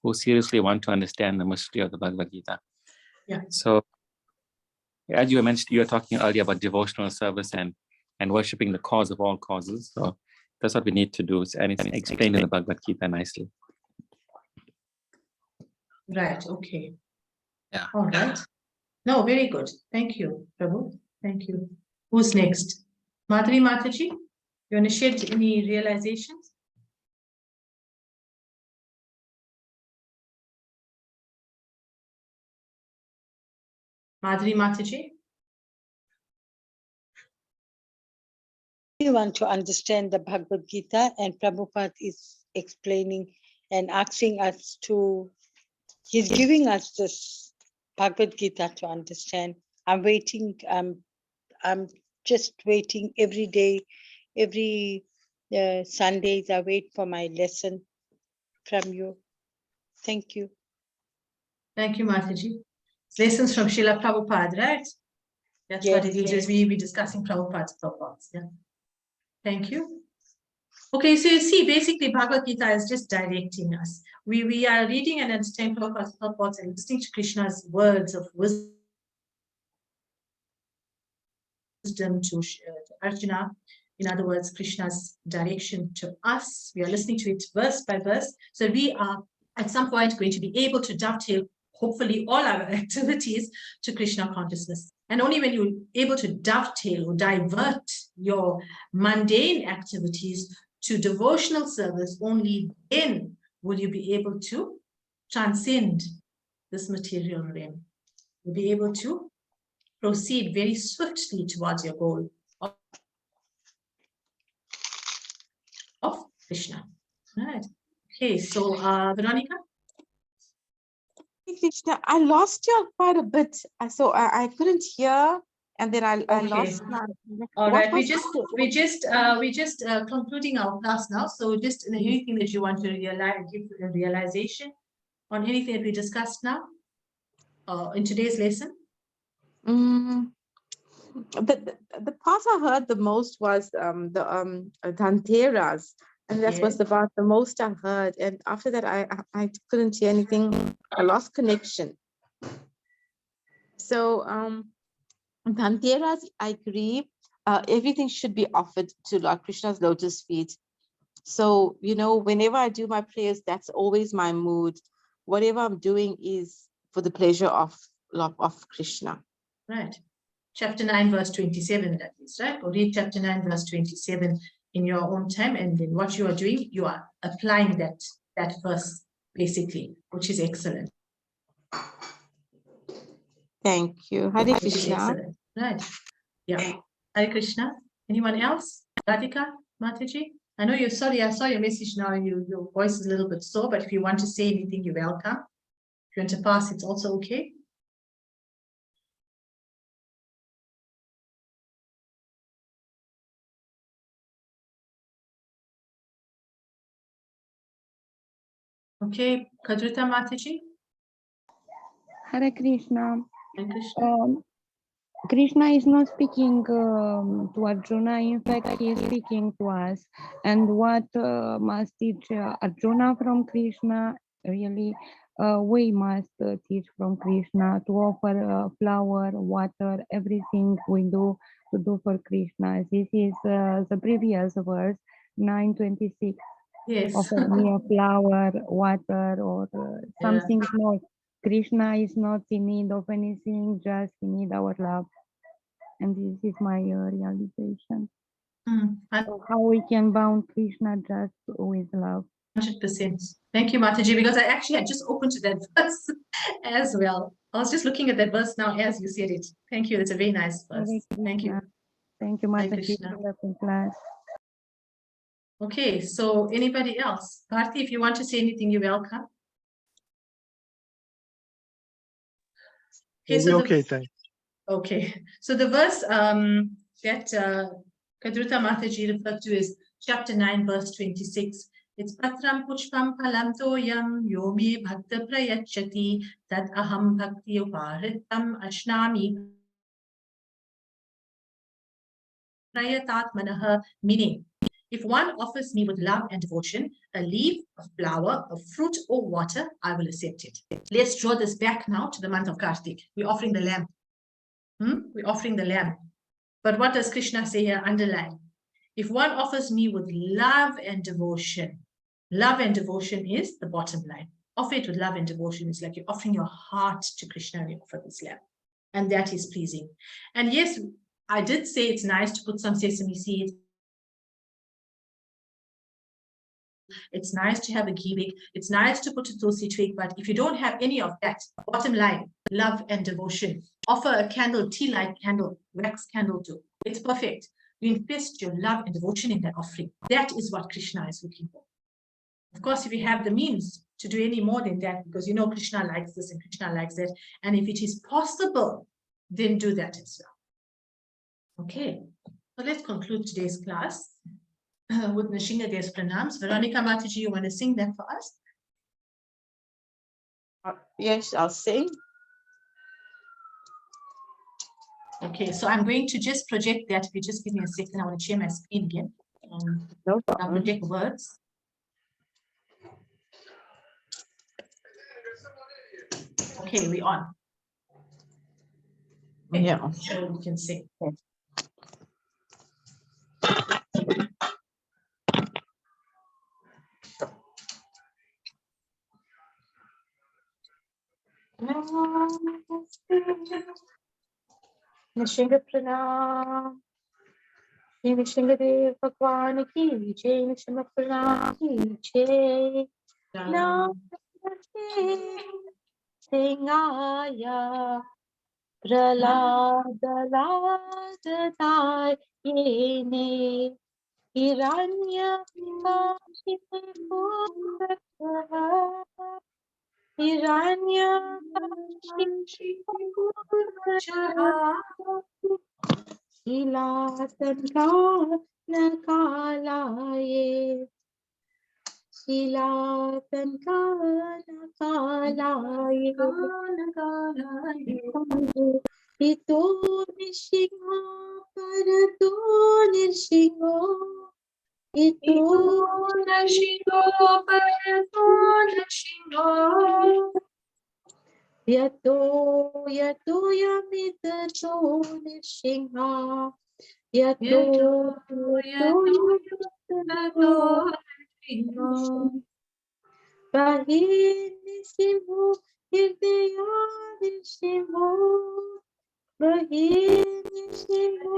who seriously want to understand the mystery of the Bhagavad Gita. Yeah. So, as you mentioned, you were talking earlier about devotional service and worshipping the cause of all causes. So that's what we need to do, and it's explained in the Bhagavad Gita nicely. Right. Okay. Yeah. All right. No, very good. Thank you, Prabhu. Thank you. Who's next? Madhuri Mataji, you want to share any realizations? Madhuri Mataji. We want to understand the Bhagavad Gita, and Prabhupada is explaining and asking us to, he's giving us this Bhagavad Gita to understand. I'm waiting, I'm just waiting every day, every Sundays I wait for my lesson from you. Thank you. Thank you, Mataji. Lessons from Srila Prabhupada, right? That's what it is. We be discussing Prabhupada's purports. Yeah. Thank you. Okay, so you see, basically Bhagavad Gita is just directing us. We are reading and understanding Prabhupada's purports and listening to Krishna's words of wisdom to Arjuna. In other words, Krishna's direction to us. We are listening to it verse by verse. So we are at some point going to be able to dovetail, hopefully, all our activities to Krishna consciousness. And only when you're able to dovetail or divert your mundane activities to devotional service, only then will you be able to transcend this material realm. You'll be able to proceed very swiftly towards your goal of Krishna. Right. Okay, so Veronica? Krishna, I lost you quite a bit. So I couldn't hear, and then I lost my. All what right, was we just concluding our class now. So just anything that you want to realize, give a realization on anything that we discussed now in today's lesson. The part I heard the most was the Dhanteras, and that was about the most I heard. And after that, I couldn't hear anything. I lost connection. So Dhanteras, I agree. Everything should be offered to Lord Krishna's lotus feet. So, you know, whenever I do my prayers, that's always my mood. Whatever I'm doing is for the pleasure of Krishna. Right. Chapter 9, verse 27, that is, right? Or read chapter 9, verse 27 in your own time, and then what you are doing, you are applying that verse, basically, which is excellent. Thank you. Hare Krishna. Right. Yeah. Hare Krishna. Anyone else? Radhika, Mataji? I know you're sorry, I saw your message now, and your voice is a little bit sore, but if you want to say anything, you're welcome. If you want to pass, it's also okay. Okay, Kadruta Mataji Hare Krishna. and Krishna. Krishna is not speaking to Arjuna. In fact, he is speaking to us. And what must teach Arjuna from Krishna? Really, we must teach from Krishna to offer flower, water, everything we do to do for Krishna. This is the previous verse, 9:26. Yes. Offer me a flower, water, or something small. Krishna is not in need of anything, just he need our love. And this is my realization. So how we can bound Krishna just with love. 100%. Thank you, Mataji, because I actually had just opened to that verse as well. I was just looking at that verse now as you said it. Thank you. That's a very nice verse. Thank you. Thank you, Hare Mataji, Krishna. for the class. Okay, so anybody else? Kartik, if you want to say anything, you're welcome. Okay, so Okay, thanks. okay, so the verse that Kadruta Mataji referred to is chapter 9, verse 26. It's Patram Pushpam Palam Toyam Yomi Bhakta Prayachati Tat Aham Bhakti Uparitam Ashnami Prayatatmanaha, meaning if one offers me with love and devotion a leaf, a flower, a fruit, or water, I will accept it. Let's draw this back now to the month of Kartik. We're offering the lamb. We're offering the lamb. But what does Krishna say here? Underline. If one offers me with love and devotion is the bottom line. Offer it with love and devotion. It's like you're offering your heart to Krishna and you offer this lamb. And that is pleasing. And yes, I did say it's nice to put some sesame seeds. It's nice to have a ghee. It's nice to put a tulsi twig, but if you don't have any of that, bottom line, love and devotion, offer a candle, tea light candle, wax candle too. It's perfect. You invest your love and devotion in that offering. That is what Krishna is looking for. Of course, if you have the means to do any more than that, because you know Krishna likes this and Krishna likes that, and if it is possible, then do that as well. Okay, so let's conclude today's class with Nishinga Dev's pranams. Veronica Mataji, you want to sing that for us? Yes, I'll sing. Okay, so I'm going to just project that. If you just give me a second, I want to share my screen again. No I'll problem. project words. Okay, we're on. Okay, Yeah. so we can sing. Nishinga Pranam. Shri Nishinga Dev Bhagwan ki jai. Nishinga Pranam ki jai. Namaste Singaya Praladaladatai Yene Hiranya Hiranya Nakalaye Ito Nishinga Parato Nishinga Ito Nishinga Parato Nishinga Yato Yamitato Nishinga Yato Yamitato Bahinisimu Hidayadisimu Bahinisimu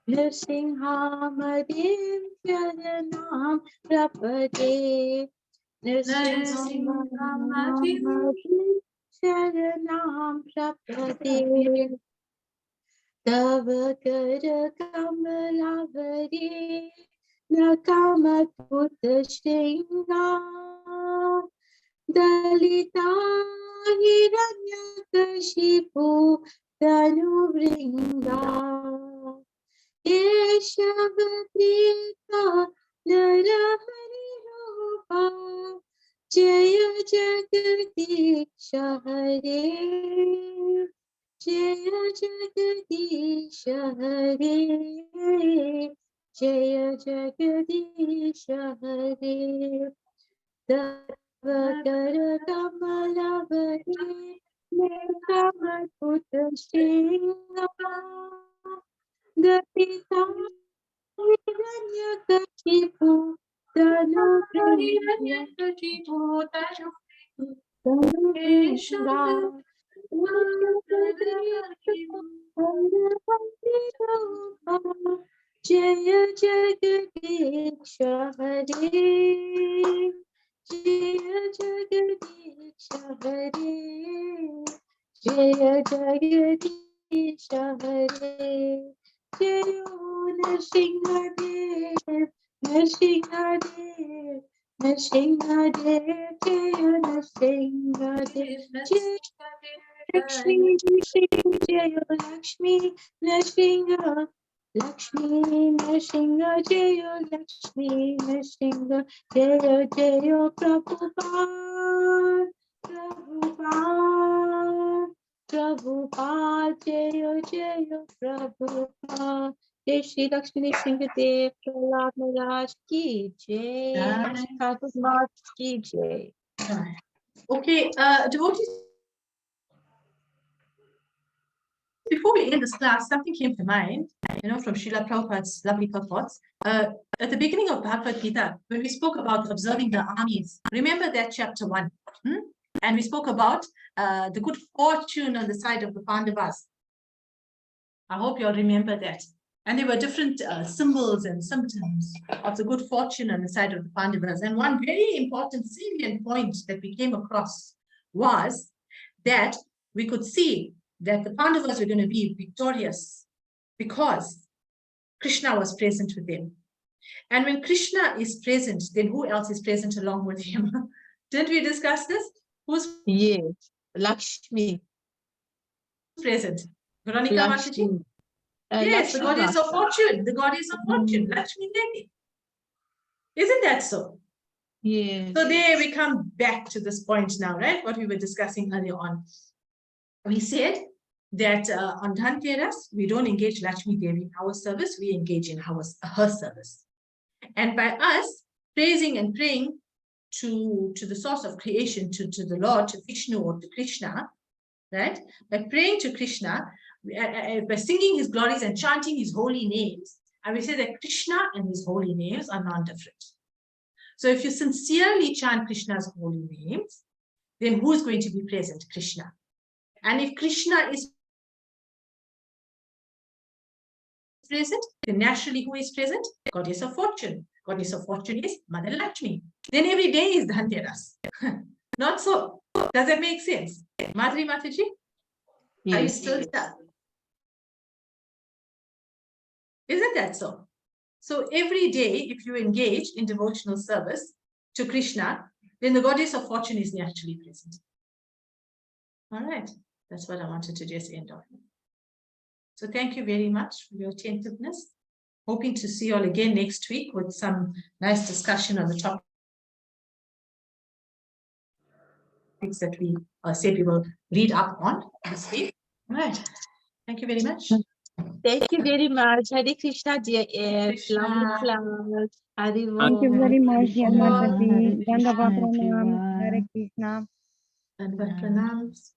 Nrsimhamadim Sharanam Prapade Nrsimhamadim Sharanam Prapade Tava Kara Kamalavadi Nakamatputa Shringa Dalita Hiranyakashipu Tanuvringa Keshavatita Narahari Rupa, Jaya Jagadisha Hare, Jaya Jagadisha Hare, Jaya Jagadisha Hare, Davakara Kamalavati, Nekamatputa Shriyama, Dapita Hiranyakashipu, Jaya Jagadisha Hare, Jaya Jagadisha Hare, Jaya Jagadisha Hare, Jaya Nrsimhadev, Nrsimhadev, Nrsimhadev, Jaya Nrsimhadev, Jaya Lakshmi, Jaya Lakshmi, Nrsimha, Lakshmi Nrsimha, Jaya Lakshmi Nrsimha, Jaya Jaya Prabhupada, Prabhupada, Prabhupada, Jaya Jaya Prabhupada. Jai Shri Lakshmi Nrsimhadev, Prahlad Maharaj ki jai, Kartik Maharaj ki jai. Okay, devotees, before we end this class, something came to mind, from Srila Prabhupada's lovely purports. At the beginning of Bhagavad Gita, when we spoke about observing the armies, remember that chapter 1, and we spoke about the good fortune on the side of the Pandavas. I hope you all remember that. And there were different symbols and symptoms of the good fortune on the side of the Pandavas. And one very important salient point that we came across was that we could see that the Pandavas were going to be victorious because Krishna was present with them. And when Krishna is present, then who else is present along with him? Didn't we discuss this? Who's Lakshmi. present? Veronica Mataji? Lakshmi. Yes, the goddess of fortune, the goddess of fortune, Lakshmi Devi. Isn't that so? Yes. So there we come back to this point now, right? What we were discussing earlier on. We said that on Dhanteras, we don't engage Lakshmi Devi in our service, we engage in her service. And by us praising and praying to the source of creation, to the Lord, to Vishnu or to Krishna, right? By praying to Krishna, by singing his glories and chanting his holy names, and we say that Krishna and his holy names are non-different. So if you sincerely chant Krishna's holy names, then who is going to be present? Krishna. And if Krishna is present, then naturally who is present? Goddess of fortune. Goddess of fortune is Mother Lakshmi. Then every day is Dhanteras. Not so. Does that make sense? Madhuri Mataji? Yes. Are you still stuck? Isn't that so? So every day, if you engage in devotional service to Krishna, then the goddess of fortune is naturally present. All right. That's what I wanted to just end on. So thank you very much for your attentiveness. Hoping to see you all again next week with some nice discussion on the topics that we said we will read up on this week. All right. Thank you very much. Thank you very much. Hare Krishna, dear Krishna. lovely flowers. Thank you very much, dear Mataji. Dandava Pranam. Hare Krishna. And pranams.